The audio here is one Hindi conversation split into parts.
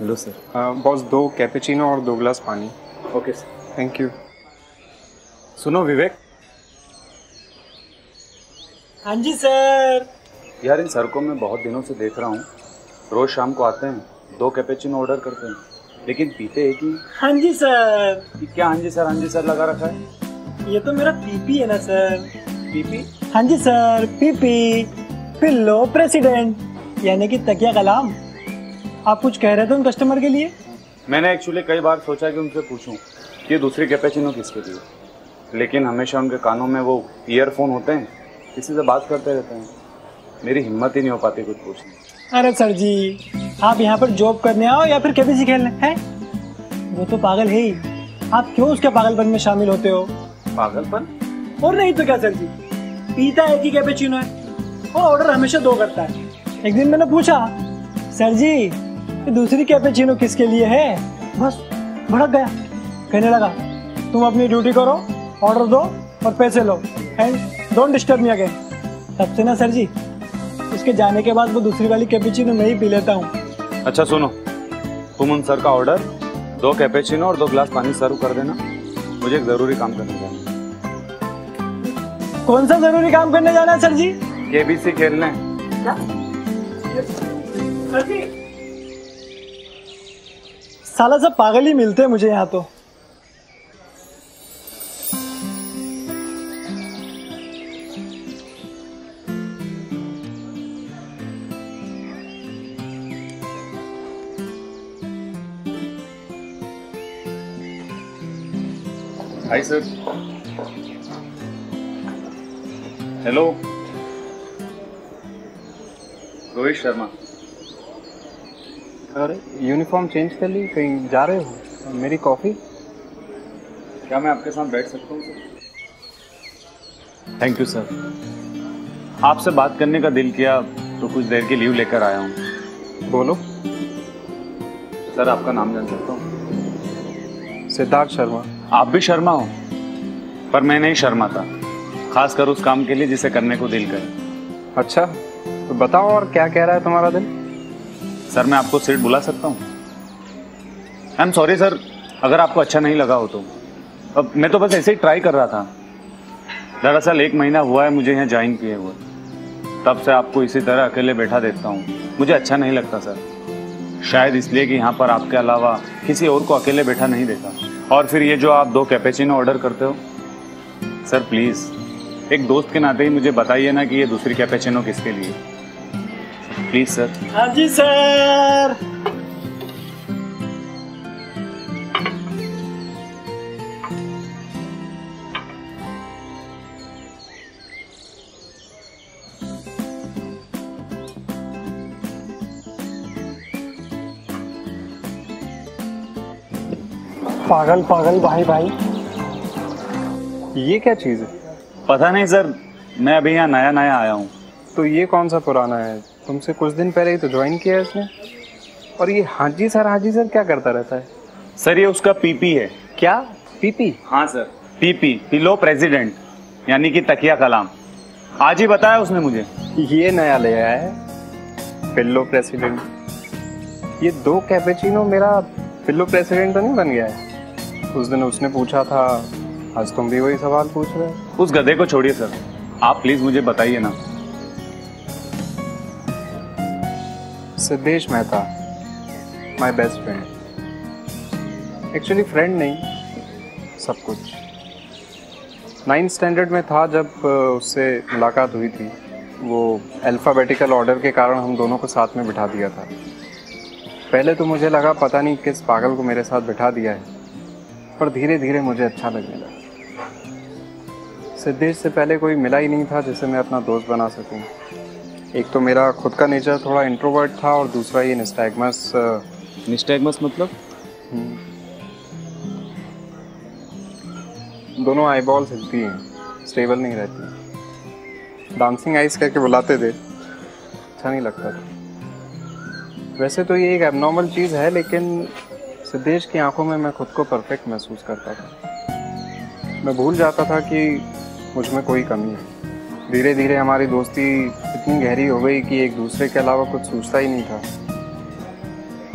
Hello sir. बॉस 2 कैपेचिनो और 2 ग्लास पानी। Okay sir. Thank you. सुनो विवेक। हाँ जी सर। यार इन सर को मैं बहुत दिनों से देख रहा हूँ, रोज शाम को आते हैं, 2 कैपेचिनो ऑर्डर करते हैं, लेकिन पीते एक ही। हाँ जी सर। क्या हाँ जी सर लगा रखा है? ये तो मेरा पीपी है ना सर। पीपी? हाँ जी सर, पीपी पिल्लो प्रेसिडेंट, यानी कि तकिया कलाम। आप कुछ कह रहे थे उन कस्टमर के लिए? मैंने एक्चुअली कई बार सोचा कि उनसे पूछूं कि दूसरी कैपेचिनो किसके लिए, लेकिन हमेशा उनके कानों में वो ईयरफोन होते हैं, किसी से बात करते रहते हैं, मेरी हिम्मत ही नहीं हो पाती कुछ पूछने। अरे सर जी, आप यहाँ पर जॉब करने आओ या फिर केबीसी खेलने हैं? वो तो पागल है ही, आप क्यों उसके पागलपन में शामिल होते हो? पागलपन? और नहीं तो क्या सर जी, पीता एक ही कैपेचिनो है और ऑर्डर हमेशा 2 करता है। एक दिन मैंने पूछा, सर जी ये दूसरी कैपेचिनो किसके लिए है? बस भड़क गया, कहने लगा तुम अपनी ड्यूटी करो, ऑर्डर दो और पैसे लो, and don't disturb me again. तब से ना सर जी, उसके जाने के बाद वो दूसरी वाली कैपेचिनो मैं ही पी लेता हूँ। अच्छा सुनो, तुम उन सर का ऑर्डर 2 कैपेचिनो और 2 ग्लास पानी सर्व कर देना, मुझे एक जरूरी काम करने जाना है। कौन सा जरूरी काम करने जाना है सर जी? केबीसी खेलने। क्या? सर जी, साला सब पागल ही मिलते हैं मुझे यहाँ तो। Hi sir. Hello, Rohit Sharma. अरे यूनिफॉर्म चेंज कर ली, कहीं जा रहे हो? मेरी कॉफ़ी? क्या मैं आपके साथ बैठ सकता हूँ सर? Thank you sir. आपसे बात करने का दिल किया तो कुछ देर की लीव लेकर आया हूँ। बोलो। सर आपका नाम जान सकता हूँ? सिद्धार्थ शर्मा। आप भी शर्मा हो? पर मैं नहीं शर्माता, खासकर उस काम के लिए जिसे करने को दिल करे। अच्छा तो बताओ, और क्या कह रहा है तुम्हारा दिल? सर मैं आपको सीट बुला सकता हूँ? आई एम सॉरी सर, अगर आपको अच्छा नहीं लगा हो तो। अब मैं तो बस ऐसे ही ट्राई कर रहा था। दरअसल 1 महीना हुआ है मुझे यहाँ ज्वाइन किए हुए, तब से आपको इसी तरह अकेले बैठा देखता हूँ, मुझे अच्छा नहीं लगता सर। शायद इसलिए कि यहाँ पर आपके अलावा किसी और को अकेले बैठा नहीं देखा। और फिर ये जो आप 2 कैपेचिनो ऑर्डर करते हो, सर प्लीज़ एक दोस्त के नाते ही मुझे बताइए ना कि ये दूसरी कैपेचिनो किसके लिए, प्लीज सर। हाँ जी सर। पागल पागल भाई भाई, ये क्या चीज़ है? पता नहीं सर, मैं अभी यहाँ नया नया आया हूँ। तो ये कौन सा पुराना है? तुमसे कुछ दिन पहले ही तो ज्वाइन किया है इसने। और ये हाजी सर क्या करता रहता है? सर ये उसका पीपी है। क्या पीपी? हाँ सर, पीपी पिलो प्रेसिडेंट, यानी कि तकिया कलाम। आज ही बताया उसने मुझे। ये नया ले आया है, पिल्लो प्रेसिडेंट। ये 2 कैपेचिनो मेरा पिल्लो प्रेसिडेंट तो नहीं बन गया है? उस दिन उसने पूछा था, आज तुम भी वही सवाल पूछ रहे हो। उस गधे को छोड़िए सर, आप प्लीज मुझे बताइए ना। Siddhesh Mehta, my best friend. Actually friend नहीं, सब कुछ। 9th स्टैंडर्ड में था जब उससे मुलाकात हुई थी। वो अल्फ़ाबेटिकल ऑर्डर के कारण हम दोनों को साथ में बिठा दिया था। पहले तो मुझे लगा पता नहीं किस पागल को मेरे साथ बिठा दिया है, पर धीरे धीरे मुझे अच्छा लगने लगा। सिद्धेश से पहले कोई मिला ही नहीं था जिसे मैं अपना दोस्त बना सकूं। एक तो मेरा खुद का नेचर थोड़ा इंट्रोवर्ट था, और दूसरा ये निस्टैग्मस। निस्टैग्मस मतलब? दोनों आईबॉल्स हिलती हैं, स्टेबल नहीं रहती। डांसिंग आइज करके बुलाते थे, अच्छा नहीं लगता था। वैसे तो ये एक एबनॉर्मल चीज़ है, लेकिन सिद्धेश की आंखों में मैं खुद को परफेक्ट महसूस करता था। मैं भूल जाता था कि मुझ में कोई कमी है। धीरे धीरे हमारी दोस्ती इतनी गहरी हो गई कि एक दूसरे के अलावा कुछ सोचता ही नहीं था।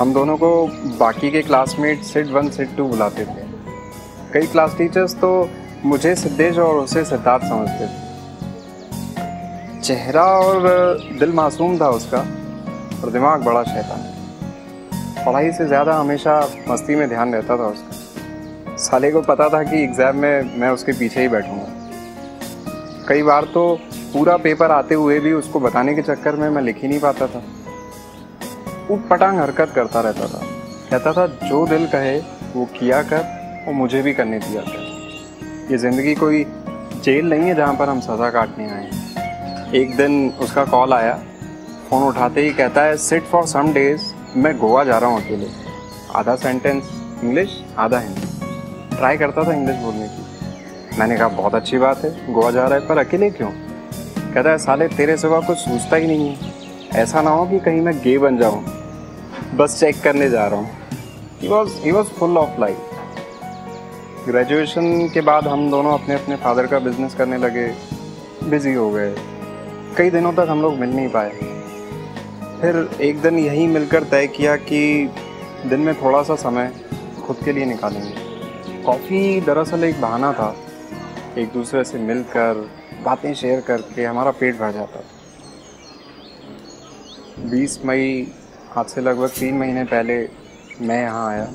हम दोनों को बाकी के क्लासमेट सिड 1 सिड 2 बुलाते थे। कई क्लास टीचर्स तो मुझे सिद्धेश और उसे सिद्धार्थ समझते थे। चेहरा और दिल मासूम था उसका, और दिमाग बड़ा शैतान। पढ़ाई से ज़्यादा हमेशा मस्ती में ध्यान रहता था उसका। साले को पता था कि एग्ज़ाम में मैं उसके पीछे ही बैठूंगा। कई बार तो पूरा पेपर आते हुए भी उसको बताने के चक्कर में मैं लिख ही नहीं पाता था। ऊट पटांग हरकत करता रहता था, कहता था जो दिल कहे वो किया कर और मुझे भी करने दिया कर। ये ज़िंदगी कोई जेल नहीं है जहाँ पर हम सज़ा काटने आए हैं। एक दिन उसका कॉल आया, फ़ोन उठाते ही कहता है सिट फॉर सम डेज, मैं गोवा जा रहा हूँ अकेले। आधा सेंटेंस इंग्लिश आधा हिंदी। ट्राई करता था इंग्लिश बोलने की। मैंने कहा बहुत अच्छी बात है, गोवा जा रहा है, पर अकेले क्यों? कहता है साले तेरे सिवा कुछ सोचता ही नहीं है, ऐसा ना हो कि कहीं मैं गे बन जाऊँ, बस चेक करने जा रहा हूँ। He was full of life. Graduation के बाद हम दोनों अपने अपने फादर का बिजनेस करने लगे, बिजी हो गए। कई दिनों तक हम लोग मिल नहीं पाए। फिर एक दिन यही मिलकर तय किया कि दिन में थोड़ा सा समय खुद के लिए निकालेंगे। कॉफ़ी दरअसल एक बहाना था, एक दूसरे से मिलकर बातें शेयर करके हमारा पेट भर जाता था। 20 मई, आज से लगभग 3 महीने पहले मैं यहाँ आया,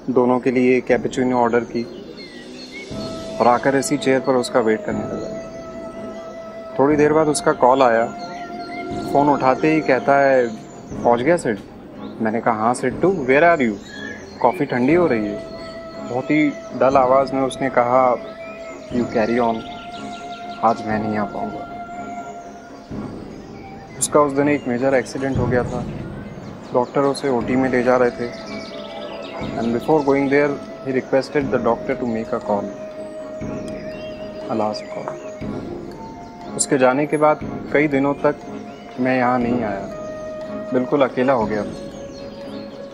दोनों के लिए कैपेचिनो ऑर्डर की और आकर इसी चेयर पर उसका वेट करने लगा। थोड़ी देर बाद उसका कॉल आया। फ़ोन उठाते ही कहता है पहुँच गया सिड? मैंने कहा हाँ Sid 2, where are you? Coffee ठंडी हो रही है। बहुत ही डल आवाज़ में उसने कहा यू कैरी ऑन, आज मैं नहीं आ पाऊँगा। उसका उस दिन एक मेजर एक्सीडेंट हो गया था। डॉक्टर उसे ओटी में ले जा रहे थे, and before going there he requested the doctor to make a call, a last call. उसके जाने के बाद कई दिनों तक मैं यहाँ नहीं आया, बिल्कुल अकेला हो गया।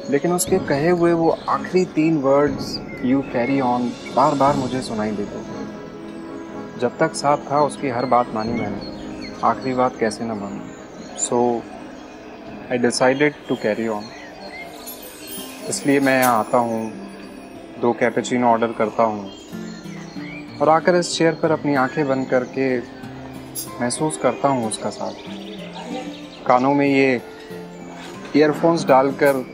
लेकिन उसके कहे हुए वो आखिरी 3 वर्ड्स यू कैरी ऑन बार बार मुझे सुनाई देते थे। जब तक साथ था उसकी हर बात मानी मैंने, आखिरी बात कैसे न मानी। So I decided to carry on. इसलिए मैं यहाँ आता हूँ, 2 कैपेचिनो ऑर्डर करता हूँ और आकर इस चेयर पर अपनी आंखें बंद करके महसूस करता हूँ उसका साथ। कानों में ये ईयरफोन्स डालकर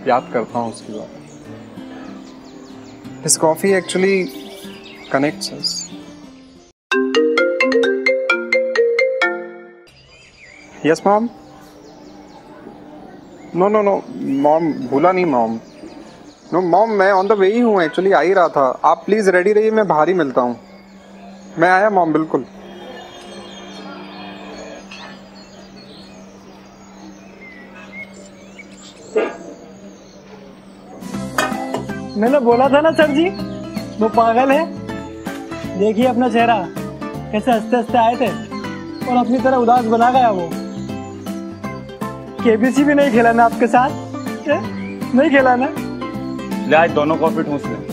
याद करता हूँ उसकी बात। This coffee actually connects us. Yes, mom? No, mom, भूला नहीं mom. No, mom, मैं on the way ही हूँ, actually आ ही रहा था। आप प्लीज रेडी रहिए, मैं बाहर ही मिलता हूँ। मैं आया mom, बिल्कुल। मैंने बोला था ना सर जी, वो पागल है। देखिए अपना चेहरा, कैसे हंसते हंसते आए थे और अपनी तरह उदास बना गया वो। केबीसी भी नहीं खेला ना आपके साथ? नहीं खेला ना? ले आज दोनों कॉफी ठूस ले।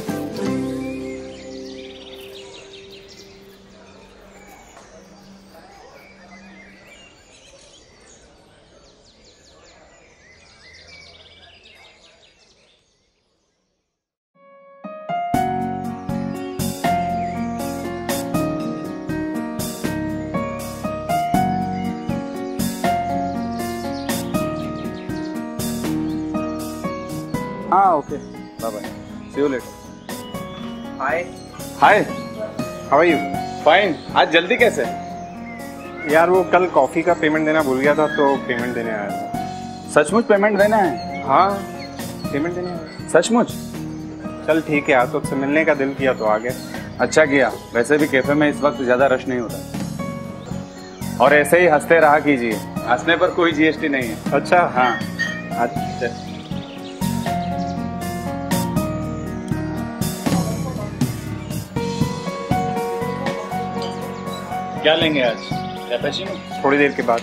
हाँ okay, bye bye, see you later. Hi hi, how are you? Fine. आज जल्दी कैसे? यार वो कल कॉफ़ी का पेमेंट देना भूल गया था, तो पेमेंट देने आया था। सचमुच पेमेंट देना है? हाँ, पेमेंट देने आया। सचमुच? चल ठीक है यार, तो तुझसे मिलने का दिल किया तो आ गए। अच्छा किया। वैसे भी कैफे में इस वक्त ज्यादा रश नहीं होता। और ऐसे ही हंसते रहा कीजिए, हंसने पर कोई जीएसटी नहीं है। अच्छा हाँ। अच्छा, क्या लेंगे आज? कैपेचिनो? थोड़ी देर के बाद।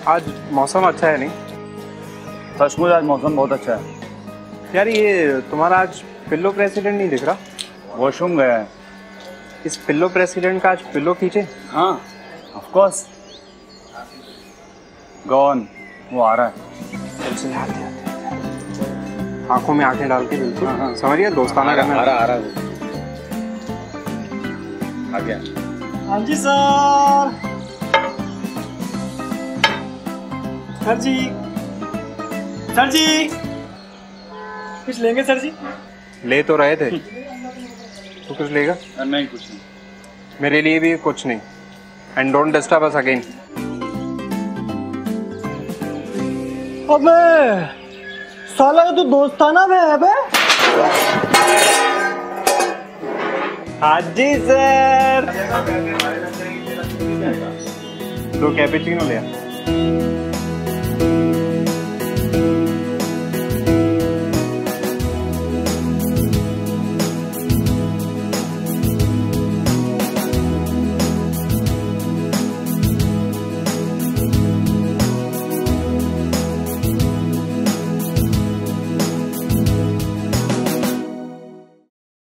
आज मौसम अच्छा है नहीं? सचमुच आज मौसम बहुत अच्छा है। यार ये तुम्हारा आज पिल्लो प्रेसिडेंट नहीं दिख रहा? वॉशरूम गया है। इस पिल्लो प्रेसिडेंट का आज पिल्लो खींचे? हाँ, ऑफ कोर्स। गो ऑन, वो आ रहा है। चल चल, आते आते। आंखों में आंखें डाल के बिल्कुल समझिए, दोस्ताना करना। आ रहा आ गया। हाँ जी सर। सर जी, सर जी, कुछ लेंगे सर जी? ले तो रहे थे, तो कुछ लेगा? नहीं कुछ नहीं। मेरे लिए भी कुछ नहीं। And don't disturb us again. अबे साला ये तो दोस्ताना में है बे। हाँ जी सर। 2 कैपेचिनो ले आ।